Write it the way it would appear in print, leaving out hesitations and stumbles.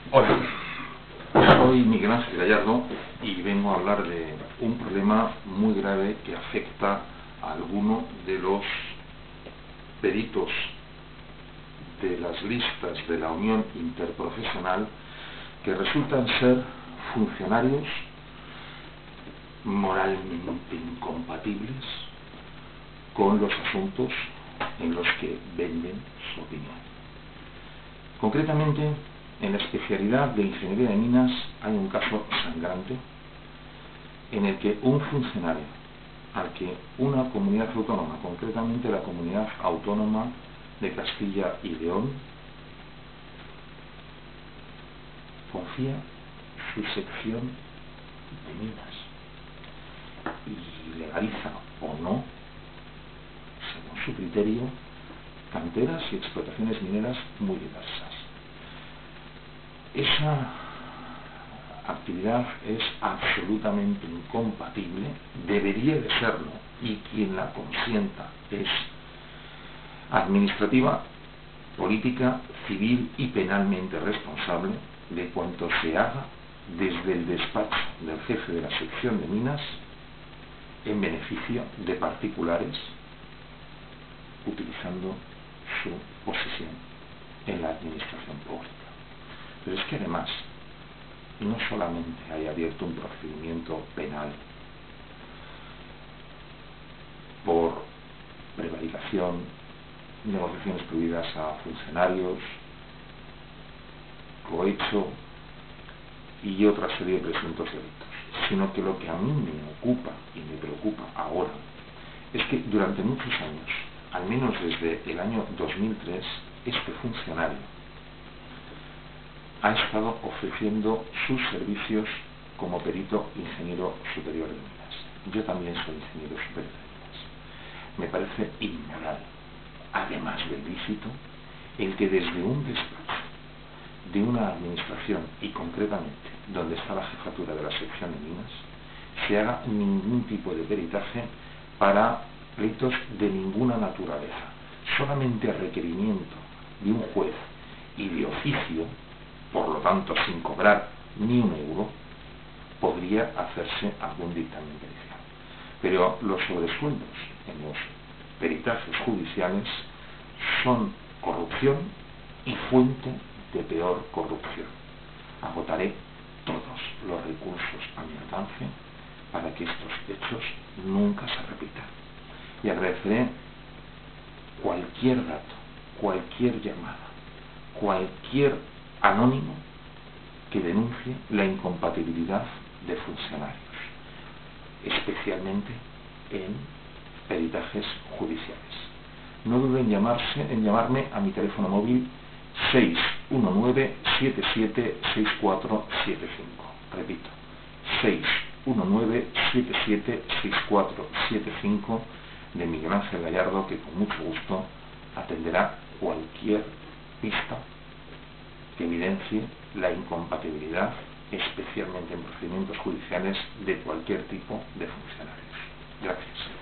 Hola, soy Miguel Ángel Gallardo y vengo a hablar de un problema muy grave que afecta a alguno de los peritos de las listas de la Unión Interprofesional que resultan ser funcionarios moralmente incompatibles con los asuntos en los que venden su opinión. Concretamente, en la especialidad de Ingeniería de Minas hay un caso sangrante en el que un funcionario al que una comunidad autónoma, concretamente la Comunidad Autónoma de Castilla y León, confía su sección de minas y legaliza o no, según su criterio, canteras y explotaciones mineras muy diversas. Esa actividad es absolutamente incompatible, debería de serlo, y quien la consienta es administrativa, política, civil y penalmente responsable de cuanto se haga desde el despacho del jefe de la sección de minas en beneficio de particulares utilizando su posición en la administración pública. Pero es que además no solamente hay abierto un procedimiento penal por prevaricación, negociaciones prohibidas a funcionarios, cohecho y otra serie de presuntos delitos, sino que lo que a mí me ocupa y me preocupa ahora es que durante muchos años, al menos desde el año 2003, este funcionario ha estado ofreciendo sus servicios como perito ingeniero superior de minas. Yo también soy ingeniero superior de minas. Me parece inmoral, además del lícito, el que desde un despacho de una administración, y concretamente donde está la jefatura de la sección de minas, se haga ningún tipo de peritaje para pleitos de ninguna naturaleza, solamente a requerimiento de un juez y de oficio, por lo tanto sin cobrar ni un euro, podría hacerse algún dictamen pericial. Pero los sobresueldos en los peritajes judiciales son corrupción y fuente de peor corrupción. Agotaré todos los recursos a mi alcance para que estos hechos nunca se repitan. Y agradeceré cualquier dato, cualquier llamada, cualquier anónimo que denuncie la incompatibilidad de funcionarios, especialmente en peritajes judiciales. No duden en llamarme a mi teléfono móvil 619-776475. Repito, 619-776475 de Miguel Ángel Gallardo, que con mucho gusto atenderá cualquier pista que evidencie la incompatibilidad, especialmente en procedimientos judiciales, de cualquier tipo de funcionarios. Gracias.